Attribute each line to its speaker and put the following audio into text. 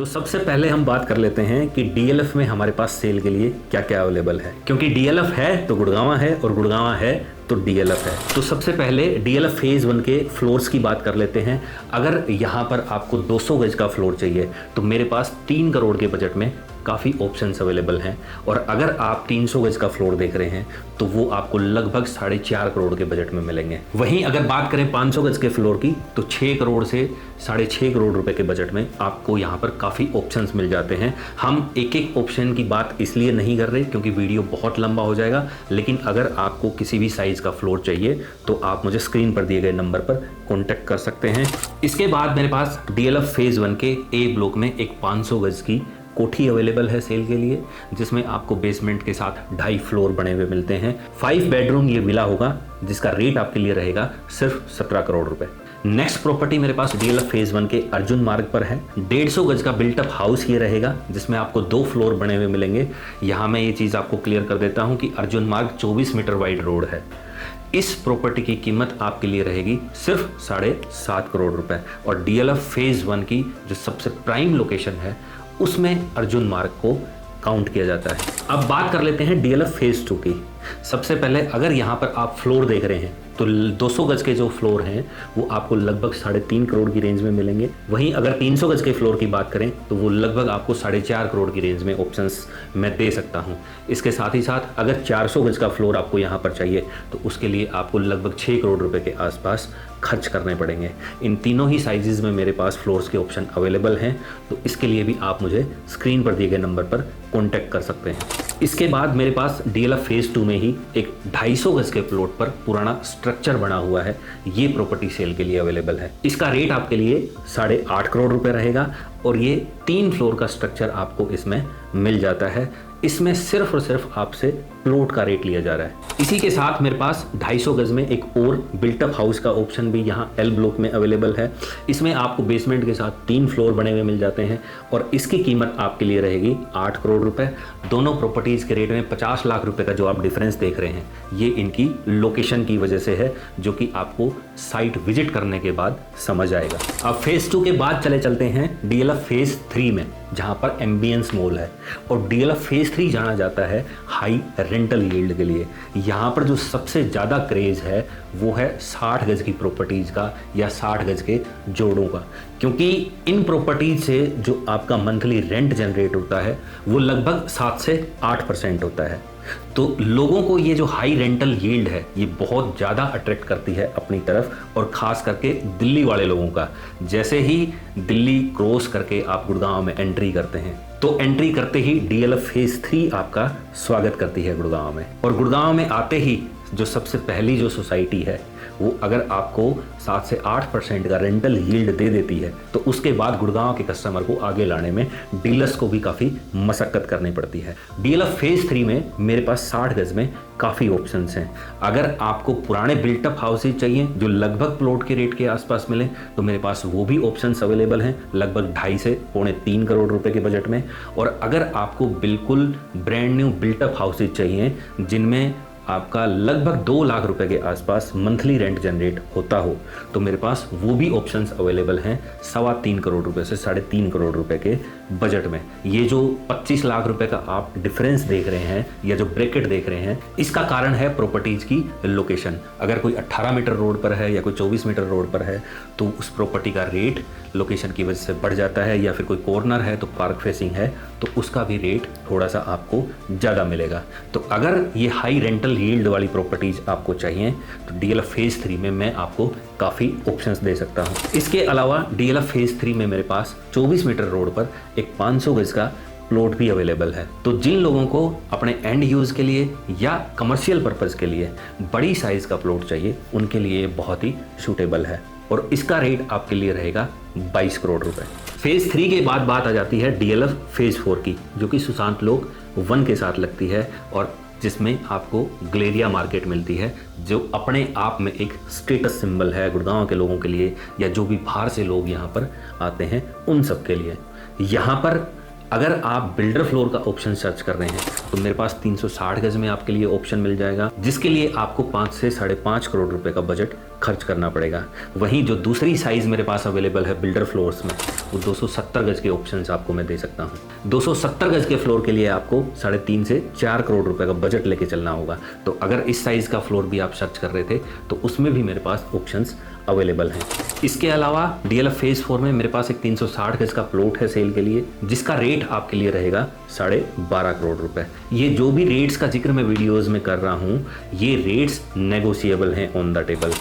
Speaker 1: सबसे पहले हम बात कर लेते हैं कि डीएलएफ में हमारे पास सेल के लिए क्या क्या अवेलेबल है, क्योंकि डीएलएफ है तो गुड़गांव है और गुड़गांव है तो डीएलएफ है। तो सबसे पहले डीएलएफ फेज 1 के फ्लोर्स की बात कर लेते हैं। अगर यहाँ पर आपको 200 गज का फ्लोर चाहिए तो मेरे पास 3 करोड़ के बजट में काफ़ी ऑप्शंस अवेलेबल हैं, और अगर आप 300 गज का फ्लोर देख रहे हैं तो वो आपको लगभग 4.5 करोड़ के बजट में मिलेंगे। वहीं अगर बात करें 500 गज के फ्लोर की तो 6 करोड़ से 6.5 करोड़ रुपए के बजट में आपको यहाँ पर काफ़ी ऑप्शंस मिल जाते हैं। हम एक एक ऑप्शन की बात इसलिए नहीं कर रहे क्योंकि वीडियो बहुत लंबा हो जाएगा, लेकिन अगर आपको किसी भी साइज़ का फ्लोर चाहिए तो आप मुझे स्क्रीन पर दिए गए नंबर पर कॉन्टैक्ट कर सकते हैं। इसके बाद मेरे पास डीएलएफ फेज़ 1 के ए ब्लॉक में एक 500 गज की कोठी अवेलेबल है सेल के लिए, जिसमें आपको बेसमेंट के साथ 2.5 फ्लोर बने हुए मिलते हैं। 5 बेडरूम ये विला होगा, जिसका रेट आपके लिए रहेगा सिर्फ 17 करोड़ रुपए। नेक्स्ट प्रॉपर्टी मेरे पास डीएलएफ फेज 1 के अर्जुन मार्ग पर है। 150 गज का बिल्टअप हाउस ये रहेगा, जिसमें आपको 2 फ्लोर बने हुए मिलेंगे। यहाँ मैं ये चीज़ आपको क्लियर कर देता हूँ कि अर्जुन मार्ग 24 मीटर वाइड रोड है। इस प्रॉपर्टी की कीमत आपके लिए रहेगी सिर्फ 7.5 करोड़ रुपए, और डीएलएफ फेज 1 की जो सबसे प्राइम लोकेशन है उसमें अर्जुन मार्ग को काउंट किया जाता है। अब बात कर लेते हैं डीएलएफ फेज 2 की। सबसे पहले अगर यहाँ पर आप फ्लोर देख रहे हैं तो 200 गज के जो फ्लोर हैं वो आपको लगभग 3.5 करोड़ की रेंज में मिलेंगे। वहीं अगर 300 गज के फ्लोर की बात करें तो वो लगभग आपको 4.5 करोड़ की रेंज में ऑप्शंस मैं दे सकता हूं। इसके साथ ही साथ अगर 400 गज का फ्लोर आपको यहाँ पर चाहिए तो उसके लिए आपको लगभग 6 करोड़ रुपए के आसपास खर्च करने पड़ेंगे। इन तीनों ही साइजेस में मेरे पास फ्लोर्स के ऑप्शन अवेलेबल हैं, तो इसके लिए भी आप मुझे स्क्रीन पर दिए गए नंबर पर कॉन्टैक्ट कर सकते हैं। इसके बाद मेरे पास डीएलएफ फेज 2 में ही एक 250 गज के प्लॉट पर पुराना स्ट्रक्चर बना हुआ है। ये प्रॉपर्टी सेल के लिए अवेलेबल है। इसका रेट आपके लिए 8.5 करोड़ रुपए रहेगा, और ये 3 फ्लोर का स्ट्रक्चर आपको इसमें मिल जाता है। इसमें सिर्फ और सिर्फ आपसे प्लॉट का रेट लिया जा रहा है। इसी के साथ मेरे पास 250 गज में एक और बिल्टअप हाउस का ऑप्शन भी यहाँ एल ब्लॉक में अवेलेबल है। इसमें आपको बेसमेंट के साथ 3 फ्लोर बने हुए मिल जाते हैं, और इसकी कीमत आपके लिए रहेगी 8 करोड़ रुपए। दोनों प्रॉपर्टीज़ के रेट में 50 लाख रुपए का जो आप डिफरेंस देख रहे हैं ये इनकी लोकेशन की वजह से है, जो कि आपको साइट विजिट करने के बाद समझ आएगा। अब फेज 2 के बाद चलते हैं डीएलएफ फेज 3 में, जहाँ पर एम्बियंस मॉल है, और डीएलएफ फेज 3 जाना जाता है हाई रेंटल यील्ड के लिए। यहाँ पर जो सबसे ज़्यादा क्रेज़ है वो है 60 गज की प्रॉपर्टीज़ का या 60 गज के जोड़ों का, क्योंकि इन प्रॉपर्टीज से जो आपका मंथली रेंट जनरेट होता है वो लगभग 7 से 8% होता है। तो लोगों को ये जो हाई रेंटल यील्ड है ये बहुत ज़्यादा अट्रैक्ट करती है अपनी तरफ, और ख़ास करके दिल्ली वाले लोगों का। जैसे ही दिल्ली क्रॉस करके आप गुड़गांव में एंट्री करते हैं तो एंट्री करते ही डीएलएफ फेज 3 आपका स्वागत करती है गुड़गांव में, और गुड़गांव में आते ही जो सबसे पहली जो सोसाइटी है वो अगर आपको 7 से 8% का रेंटल यील्ड दे देती है तो उसके बाद गुड़गांव के कस्टमर को आगे लाने में डीलर्स को भी काफ़ी मशक्कत करनी पड़ती है। डीएलएफ फेज 3 में मेरे पास 60 गज में काफ़ी ऑप्शंस हैं। अगर आपको पुराने बिल्टअप हाउसेज चाहिए जो लगभग प्लॉट के रेट के आसपास मिले तो मेरे पास वो भी ऑप्शंस अवेलेबल हैं, लगभग 2.5 से 3 करोड़ रुपए के बजट में। और अगर आपको बिल्कुल ब्रांड न्यू बिल्टअप हाउसेज चाहिए जिनमें आपका लगभग 2 लाख रुपए के आसपास मंथली रेंट जनरेट होता हो तो मेरे पास वो भी ऑप्शंस अवेलेबल हैं 3.25 करोड़ रुपए से 3.5 करोड़ रुपए के बजट में। ये जो 25 लाख रुपए का आप डिफरेंस देख रहे हैं या जो ब्रैकेट देख रहे हैं, इसका कारण है प्रॉपर्टीज की लोकेशन। अगर कोई 18 मीटर रोड पर है या कोई 24 मीटर रोड पर है तो उस प्रॉपर्टी का रेट लोकेशन की वजह से बढ़ जाता है, या फिर कोई कॉर्नर है तो पार्क फेसिंग है तो उसका भी रेट थोड़ा सा आपको ज़्यादा मिलेगा। तो अगर ये हाई रेंटल यील्ड वाली प्रॉपर्टीज आपको चाहिए तो डीएलएफ फेज 3 में मैं आपको काफ़ी ऑप्शंस दे सकता हूँ। इसके अलावा डीएलएफ फेज 3 में मेरे पास 24 मीटर रोड पर एक 500 गज का प्लॉट भी अवेलेबल है। तो जिन लोगों को अपने एंड यूज़ के लिए या कमर्शियल पर्पज़ के लिए बड़ी साइज़ का प्लॉट चाहिए उनके लिए बहुत ही सूटेबल है, और इसका रेट आपके लिए रहेगा 22 करोड़ रुपए। फेज 3 के बाद बात आ जाती है डीएलएफ फेज 4 की, जो कि सुशांत लोक 1 के साथ लगती है, और जिसमें आपको ग्लेरिया मार्केट मिलती है, जो अपने आप में एक स्टेटस सिंबल है गुड़गांव के लोगों के लिए, या जो भी बाहर से लोग यहाँ पर आते हैं उन सब के लिए। यहाँ पर अगर आप बिल्डर फ्लोर का ऑप्शन सर्च कर रहे हैं तो मेरे पास 360 गज में आपके लिए ऑप्शन मिल जाएगा, जिसके लिए आपको 5 से 5.5 करोड़ रुपए का बजट खर्च करना पड़ेगा। वहीं जो दूसरी साइज मेरे पास अवेलेबल है बिल्डर फ्लोर्स में, वो 270 गज के ऑप्शंस आपको मैं दे सकता हूँ। 270 गज के फ्लोर के लिए आपको 3.5 से 4 करोड़ रुपए का बजट लेके चलना होगा। तो अगर इस साइज का फ्लोर भी आप सर्च कर रहे थे तो उसमें भी मेरे पास ऑप्शंस अवेलेबल हैं। इसके अलावा DLF फेज 4 में मेरे पास एक 360 गज का प्लॉट है सेल के लिए, जिसका रेट आपके लिए रहेगा 12.5 करोड़ रुपए। ये जो भी रेट्स का जिक्र मैं वीडियोस में कर रहा हूँ, ये रेट्स नेगोशिएबल हैं ऑन द टेबल।